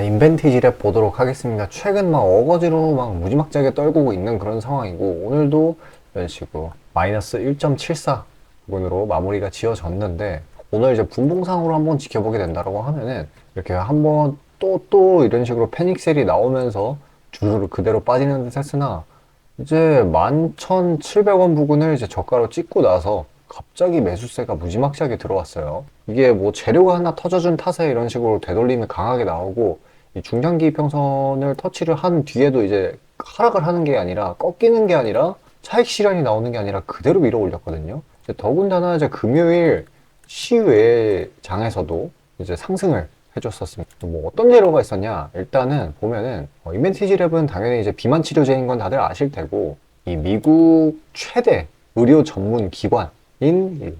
인벤티지랩 보도록 하겠습니다. 최근 막 어거지로 막 무지막지하게 떨구고 있는 그런 상황이고, 오늘도 이런 식으로 마이너스 1.74 부분으로 마무리가 지어졌는데, 오늘 이제 분봉상으로 한번 지켜보게 된다고 하면은, 이렇게 한번 또 이런 식으로 패닉셀이 나오면서 주르르 그대로 빠지는 듯 했으나, 이제 11,700원 부근을 이제 저가로 찍고 나서 갑자기 매수세가 무지막지하게 들어왔어요. 이게 뭐 재료가 하나 터져준 탓에 이런 식으로 되돌림이 강하게 나오고, 이 중장기 이평선을 터치를 한 뒤에도 이제 하락을 하는 게 아니라 꺾이는 게 아니라 차익 실현이 나오는 게 아니라 그대로 밀어 올렸거든요. 더군다나 이제 금요일 시외 장에서도 이제 상승을 해줬었습니다. 뭐 어떤 예로가 있었냐? 일단은 보면은 이멘티지랩은 당연히 이제 비만 치료제인 건 다들 아실 테고, 이 미국 최대 의료 전문 기관인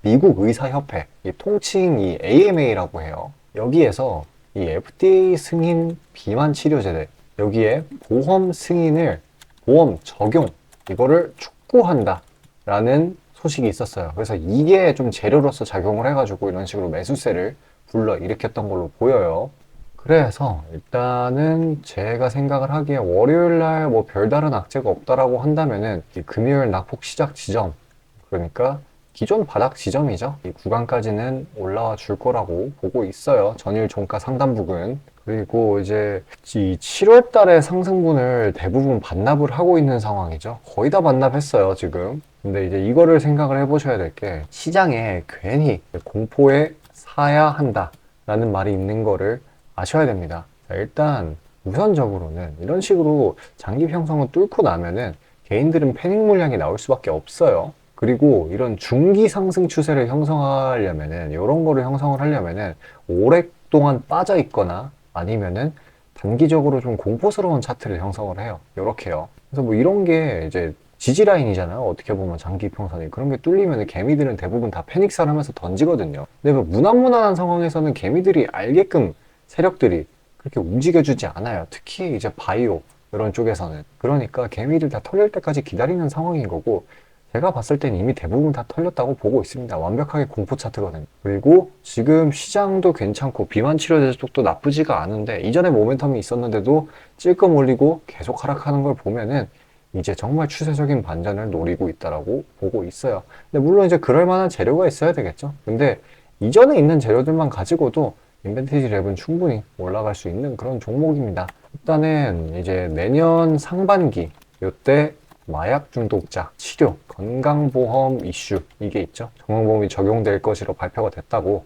미국 의사협회, 이 통칭 이 AMA라고 해요. 여기에서 이 FDA 승인 비만 치료제들, 여기에 보험 승인을, 보험 적용, 이거를 촉구한다 라는 소식이 있었어요. 그래서 이게 좀 재료로서 작용을 해가지고 이런 식으로 매수세를 불러 일으켰던 걸로 보여요. 그래서 일단은 제가 생각을 하기에 월요일날 뭐 별다른 악재가 없다라고 한다면은 이 금요일 낙폭 시작 지점, 그러니까 기존 바닥 지점이죠. 이 구간까지는 올라와 줄 거라고 보고 있어요. 전일 종가 상단 부근. 그리고 이제 이 7월 달에 상승분을 대부분 반납을 하고 있는 상황이죠. 거의 다 반납했어요, 지금. 근데 이제 이거를 생각을 해보셔야 될 게, 시장에 괜히 공포에 사야 한다라는 말이 있는 거를 아셔야 됩니다. 자, 일단 우선적으로는 이런 식으로 장기 평성을 뚫고 나면은 개인들은 패닉 물량이 나올 수밖에 없어요. 그리고 이런 중기 상승 추세를 형성하려면은, 이런 거를 형성을 하려면은 오랫동안 빠져 있거나 아니면은 단기적으로 좀 공포스러운 차트를 형성을 해요. 요렇게요. 그래서 뭐 이런 게 이제 지지 라인이잖아요. 어떻게 보면 장기 평선이. 그런 게 뚫리면 개미들은 대부분 다 패닉살 하면서 던지거든요. 근데 뭐 무난무난한 상황에서는 개미들이 알게끔 세력들이 그렇게 움직여주지 않아요. 특히 이제 바이오 이런 쪽에서는. 그러니까 개미들 다 털릴 때까지 기다리는 상황인 거고, 제가 봤을 땐 이미 대부분 다 털렸다고 보고 있습니다. 완벽하게 공포 차트거든요. 그리고 지금 시장도 괜찮고 비만 치료제 쪽도 나쁘지가 않은데, 이전에 모멘텀이 있었는데도 찔끔 올리고 계속 하락하는 걸 보면은 이제 정말 추세적인 반전을 노리고 있다라고 보고 있어요. 근데 물론 이제 그럴 만한 재료가 있어야 되겠죠. 근데 이전에 있는 재료들만 가지고도 인벤티지 랩은 충분히 올라갈 수 있는 그런 종목입니다. 일단은 이제 내년 상반기 요때 마약 중독자 치료, 건강보험 이슈, 이게 있죠. 건강보험이 적용될 것으로 발표가 됐다고.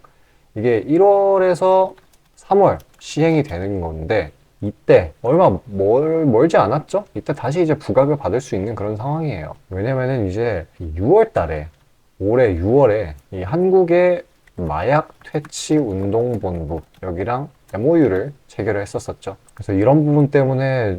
이게 1월에서 3월 시행이 되는 건데, 이때 얼마 멀지 않았죠? 이때 다시 이제 부각을 받을 수 있는 그런 상황이에요. 왜냐면은 이제 6월 달에, 올해 6월에 이 한국의 마약 퇴치 운동본부, 여기랑 MOU를 체결을 했었었죠. 그래서 이런 부분 때문에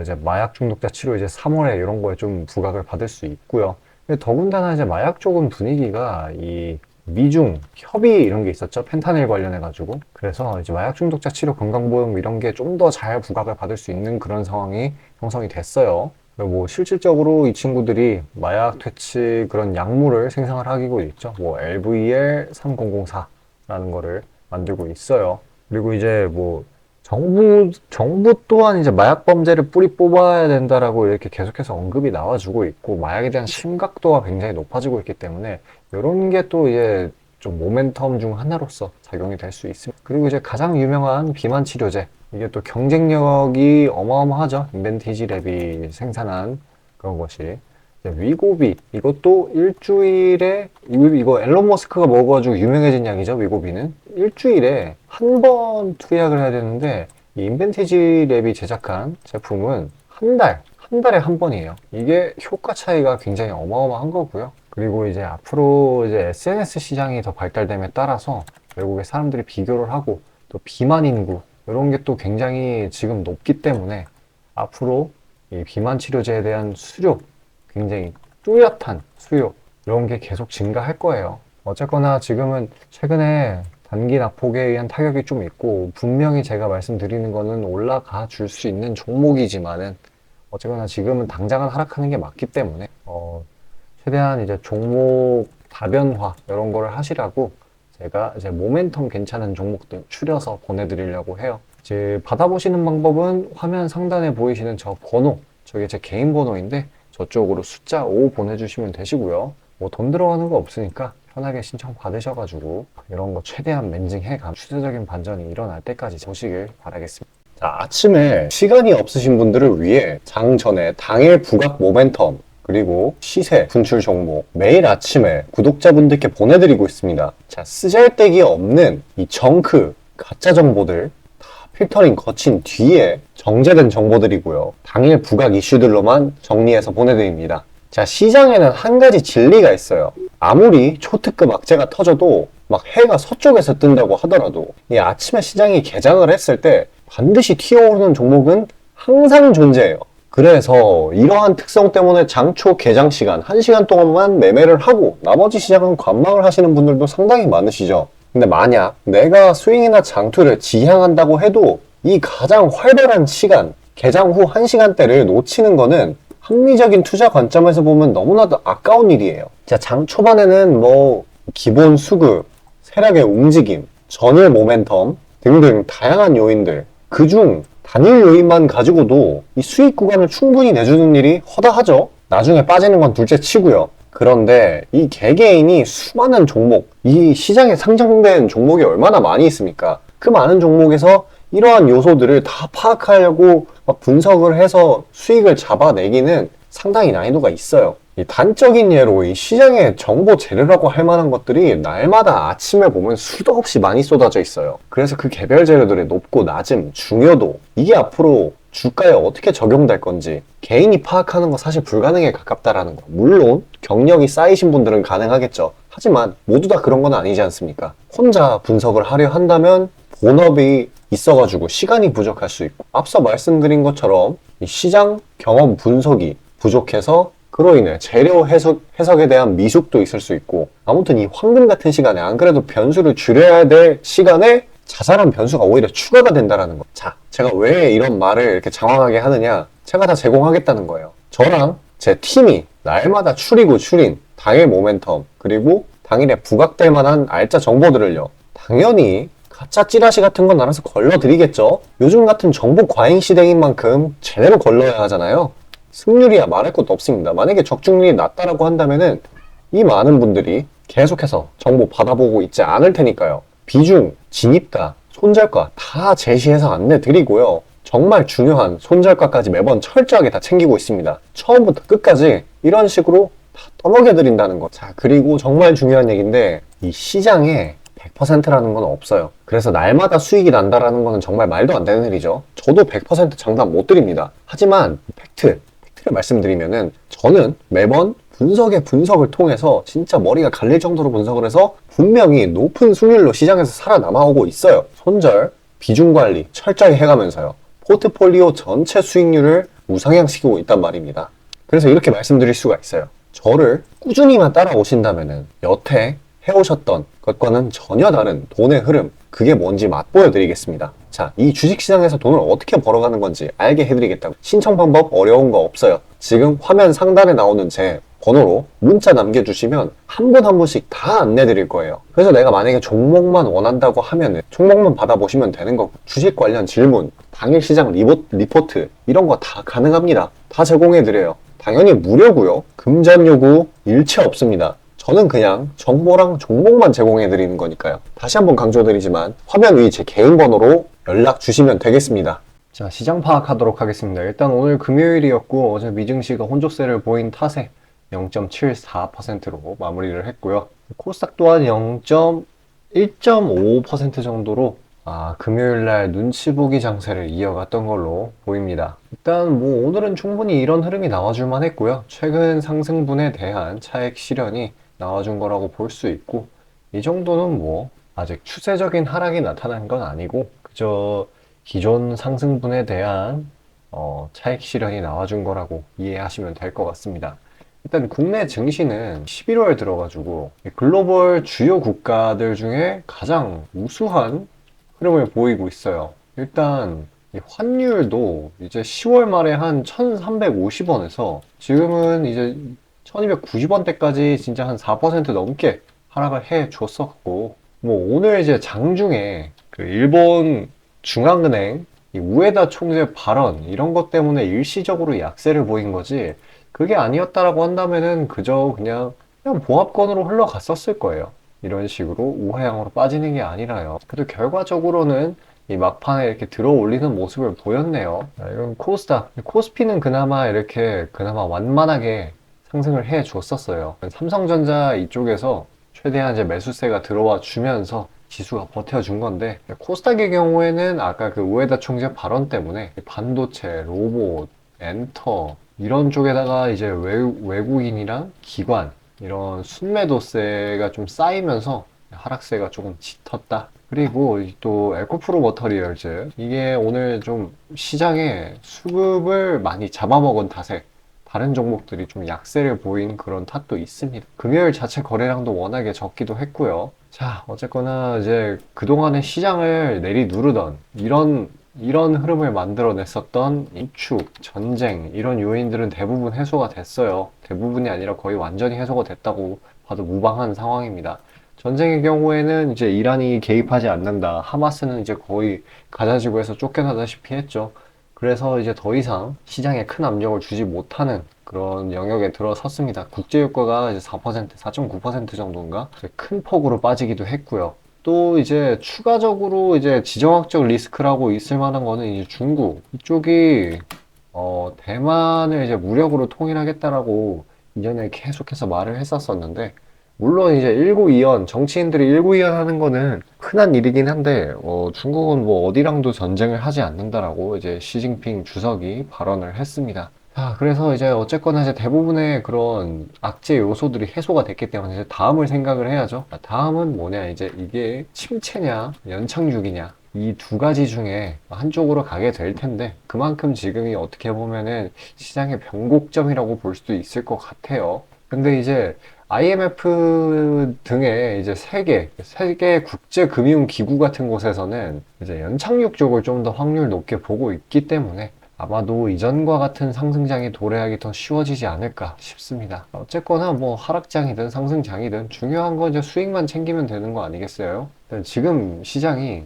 이제 마약 중독자 치료 이제 3월에 이런 거에 좀 부각을 받을 수 있고요. 근데 더군다나 이제 마약 쪽은 분위기가 이 미중 협의 이런 게 있었죠. 펜타닐 관련해 가지고. 그래서 이제 마약 중독자 치료 건강보험 이런 게 좀 더 잘 부각을 받을 수 있는 그런 상황이 형성이 됐어요. 뭐 실질적으로 이 친구들이 마약 퇴치 그런 약물을 생산을 하고 있죠. 뭐 LVL 3004라는 거를 만들고 있어요. 그리고 이제 뭐 정부 또한 이제 마약 범죄를 뿌리 뽑아야 된다라고 이렇게 계속해서 언급이 나와주고 있고, 마약에 대한 심각도가 굉장히 높아지고 있기 때문에 이런 게 또 이제 좀 모멘텀 중 하나로서 작용이 될 수 있습니다. 그리고 이제 가장 유명한 비만 치료제, 이게 또 경쟁력이 어마어마하죠. 인벤티지 랩이 생산한 그런 것이. 위고비, 이것도 일주일에, 이거 앨런 머스크가 먹어가지고 유명해진 약이죠, 위고비는. 일주일에 한 번 투약을 해야 되는데, 이 인벤티지 랩이 제작한 제품은 한 달에 한 번이에요. 이게 효과 차이가 굉장히 어마어마한 거고요. 그리고 이제 앞으로 이제 SNS 시장이 더 발달됨에 따라서 결국에 사람들이 비교를 하고, 또 비만 인구, 이런 게 또 굉장히 지금 높기 때문에 앞으로 이 비만 치료제에 대한 수요, 굉장히 뚜렷한 수요, 이런 게 계속 증가할 거예요. 어쨌거나 지금은 최근에 단기 낙폭에 의한 타격이 좀 있고, 분명히 제가 말씀드리는 거는 올라가 줄 수 있는 종목이지만은, 어쨌거나 지금은 당장은 하락하는 게 맞기 때문에 최대한 이제 종목 다변화 이런 거를 하시라고 제가 이제 모멘텀 괜찮은 종목들 추려서 보내드리려고 해요. 이제 받아보시는 방법은 화면 상단에 보이시는 저 번호, 저게 제 개인 번호인데 저쪽으로 숫자 5 보내주시면 되시고요. 뭐 돈 들어가는 거 없으니까 편하게 신청 받으셔가지고 이런 거 최대한 멘징해가 추세적인 반전이 일어날 때까지 보시길 바라겠습니다. 자, 아침에 시간이 없으신 분들을 위해 장 전에 당일 부각 모멘텀 그리고 시세 분출 종목 매일 아침에 구독자분들께 보내드리고 있습니다. 자, 쓰잘데기 없는 이 정크 가짜 정보들 다 필터링 거친 뒤에 정제된 정보들이고요. 당일 부각 이슈들로만 정리해서 보내드립니다. 자, 시장에는 한 가지 진리가 있어요. 아무리 초특급 악재가 터져도 막 해가 서쪽에서 뜬다고 하더라도 이 아침에 시장이 개장을 했을 때 반드시 튀어오르는 종목은 항상 존재해요. 그래서 이러한 특성 때문에 장초 개장 시간 1시간 동안만 매매를 하고 나머지 시장은 관망을 하시는 분들도 상당히 많으시죠. 근데 만약 내가 스윙이나 장투를 지향한다고 해도 이 가장 활발한 시간, 개장 후 1시간대를 놓치는 거는 합리적인 투자 관점에서 보면 너무나도 아까운 일이에요. 자, 장 초반에는 뭐 기본 수급, 세력의 움직임, 전일 모멘텀 등등 다양한 요인들, 그중 단일 요인만 가지고도 이 수익 구간을 충분히 내주는 일이 허다하죠. 나중에 빠지는 건 둘째 치고요. 그런데 이 개개인이 수많은 종목, 이 시장에 상장된 종목이 얼마나 많이 있습니까? 그 많은 종목에서 이러한 요소들을 다 파악하려고 막 분석을 해서 수익을 잡아내기는 상당히 난이도가 있어요. 이 단적인 예로 이 시장의 정보 재료라고 할 만한 것들이 날마다 아침에 보면 수도 없이 많이 쏟아져 있어요. 그래서 그 개별 재료들의 높고 낮음, 중요도, 이게 앞으로 주가에 어떻게 적용될 건지 개인이 파악하는 거 사실 불가능에 가깝다라는 거. 물론 경력이 쌓이신 분들은 가능하겠죠. 하지만 모두 다 그런 건 아니지 않습니까? 혼자 분석을 하려 한다면 본업이 있어가지고 시간이 부족할 수 있고, 앞서 말씀드린 것처럼 이 시장 경험 분석이 부족해서 그로 인해 재료 해석에 대한 미숙도 있을 수 있고, 아무튼 이 황금 같은 시간에 안 그래도 변수를 줄여야 될 시간에 자잘한 변수가 오히려 추가가 된다는 거. 자, 제가 왜 이런 말을 이렇게 장황하게 하느냐? 제가 다 제공하겠다는 거예요. 저랑 제 팀이 날마다 추린 당일 모멘텀 그리고 당일에 부각될 만한 알짜 정보들을요, 당연히 가짜 찌라시 같은 건 알아서 걸러드리겠죠. 요즘 같은 정보 과잉 시대인 만큼 제대로 걸러야 하잖아요. 승률이야 말할 것도 없습니다. 만약에 적중률이 낮다라고 한다면은 이 많은 분들이 계속해서 정보 받아보고 있지 않을 테니까요. 비중, 진입가, 손절가 다 제시해서 안내드리고요. 정말 중요한 손절가까지 매번 철저하게 다 챙기고 있습니다. 처음부터 끝까지 이런 식으로 다 떠먹여드린다는 거. 자, 그리고 정말 중요한 얘기인데 이 시장에 100%라는 건 없어요. 그래서 날마다 수익이 난다라는 거는 정말 말도 안 되는 일이죠. 저도 100% 장담 못 드립니다. 하지만 팩트를 말씀드리면은 저는 매번 분석을 통해서 진짜 머리가 갈릴 정도로 분석을 해서 분명히 높은 수익률로 시장에서 살아남아오고 있어요. 손절, 비중 관리 철저히 해가면서요. 포트폴리오 전체 수익률을 우상향시키고 있단 말입니다. 그래서 이렇게 말씀드릴 수가 있어요. 저를 꾸준히만 따라오신다면은 여태 해오셨던 것과는 전혀 다른 돈의 흐름, 그게 뭔지 맛보여 드리겠습니다. 자, 이 주식시장에서 돈을 어떻게 벌어가는 건지 알게 해드리겠다고. 신청 방법 어려운 거 없어요. 지금 화면 상단에 나오는 제 번호로 문자 남겨주시면 한 분 한 분씩 다 안내드릴 거예요. 그래서 내가 만약에 종목만 원한다고 하면은 종목만 받아보시면 되는 거고, 주식 관련 질문, 당일 시장 리포트 이런 거 다 가능합니다. 다 제공해드려요. 당연히 무료고요. 금전 요구 일체 없습니다. 저는 그냥 정보랑 종목만 제공해드리는 거니까요. 다시 한번 강조드리지만 화면 위 제 개인 번호로 연락 주시면 되겠습니다. 자, 시장 파악하도록 하겠습니다. 일단 오늘 금요일이었고 어제 미증시가 혼조세를 보인 탓에 0.74%로 마무리를 했고요. 코스닥 또한 1.5% 정도로 금요일날 눈치 보기 장세를 이어갔던 걸로 보입니다. 일단 뭐 오늘은 충분히 이런 흐름이 나와줄만 했고요. 최근 상승분에 대한 차익 실현이 나와준 거라고 볼 수 있고, 이 정도는 뭐 아직 추세적인 하락이 나타난 건 아니고 그저 기존 상승분에 대한 차익 실현이 나와준 거라고 이해하시면 될 것 같습니다. 일단 국내 증시는 11월 들어가지고 글로벌 주요 국가들 중에 가장 우수한 흐름을 보이고 있어요. 일단 이 환율도 이제 10월 말에 한 1350원에서 지금은 이제 1290원대까지 진짜 한 4% 넘게 하락을 해 줬었고, 뭐 오늘 이제 장중에 그 일본 중앙은행 이 우에다 총재 발언 이런 것 때문에 일시적으로 약세를 보인 거지 그게 아니었다라고 한다면은 그저 그냥 보합권으로 흘러갔었을 거예요. 이런 식으로 우하향으로 빠지는 게 아니라요. 그래도 결과적으로는 이 막판에 이렇게 들어 올리는 모습을 보였네요. 이건 코스닥, 코스피는 그나마 완만하게 상승을 해 줬었어요. 삼성전자 이쪽에서 최대한 이제 매수세가 들어와 주면서 지수가 버텨준 건데 코스닥의 경우에는 아까 그 우에다 총재 발언 때문에 반도체, 로봇, 엔터 이런 쪽에다가 이제 외국인이랑 기관 이런 순매도세가 좀 쌓이면서 하락세가 조금 짙었다. 그리고 또 에코프로 머터리얼즈 이게 오늘 좀 시장에 수급을 많이 잡아먹은 탓에 다른 종목들이 좀 약세를 보인 그런 탓도 있습니다. 금요일 자체 거래량도 워낙에 적기도 했고요. 자, 어쨌거나 이제 그동안의 시장을 내리누르던 이런 흐름을 만들어냈었던 인축, 전쟁 이런 요인들은 대부분 해소가 됐어요. 대부분이 아니라 거의 완전히 해소가 됐다고 봐도 무방한 상황입니다. 전쟁의 경우에는 이제 이란이 개입하지 않는다. 하마스는 이제 거의 가자지구에서 쫓겨나다시피 했죠. 그래서 이제 더 이상 시장에 큰 압력을 주지 못하는 그런 영역에 들어섰습니다. 국제유가가 이제 4%, 4.9% 정도인가? 큰 폭으로 빠지기도 했고요. 또 이제 추가적으로 이제 지정학적 리스크라고 있을 만한 거는 이제 중국 이쪽이 대만을 이제 무력으로 통일하겠다라고 이전에 계속해서 말을 했었었는데 물론 이제 19이연 정치인들이 19이연 하는 거는 흔한 일이긴 한데 중국은 뭐 어디랑도 전쟁을 하지 않는다라고 이제 시진핑 주석이 발언을 했습니다. 그래서 이제 어쨌거나 이제 대부분의 그런 악재 요소들이 해소가 됐기 때문에 이제 다음을 생각을 해야죠. 다음은 뭐냐 이제 이게 침체냐 연착륙이냐 이 두 가지 중에 한쪽으로 가게 될 텐데 그만큼 지금이 어떻게 보면은 시장의 변곡점이라고 볼 수도 있을 것 같아요. 근데 이제 IMF 등의 이제 세계 국제금융기구 같은 곳에서는 이제 연착륙 쪽을 좀 더 확률 높게 보고 있기 때문에 아마도 이전과 같은 상승장이 도래하기 더 쉬워지지 않을까 싶습니다. 어쨌거나 뭐 하락장이든 상승장이든 중요한 건 이제 수익만 챙기면 되는 거 아니겠어요? 지금 시장이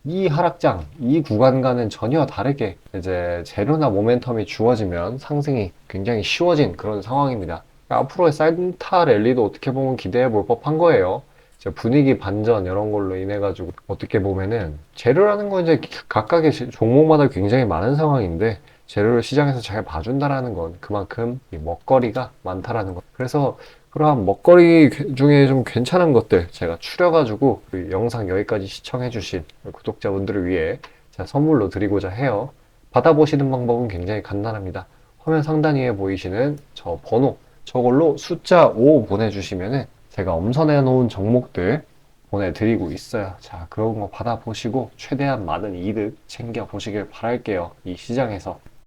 이 하락장, 이 구간과는 전혀 다르게 이제 재료나 모멘텀이 주어지면 상승이 굉장히 쉬워진 그런 상황입니다. 앞으로의 산타 랠리도 어떻게 보면 기대해 볼 법한 거예요. 이제 분위기 반전 이런 걸로 인해 가지고 어떻게 보면은 재료라는 건 이제 각각의 종목마다 굉장히 많은 상황인데 재료를 시장에서 잘 봐준다라는 건 그만큼 이 먹거리가 많다라는 것. 그래서 그러한 먹거리 중에 좀 괜찮은 것들 제가 추려가지고 그 영상 여기까지 시청해주신 구독자분들을 위해 제가 선물로 드리고자 해요. 받아보시는 방법은 굉장히 간단합니다. 화면 상단 위에 보이시는 저 번호 저걸로 숫자 5 보내주시면은 제가 엄선해 놓은 종목들 보내드리고 있어요. 자, 그런 거 받아보시고 최대한 많은 이득 챙겨 보시길 바랄게요. 이 시장에서.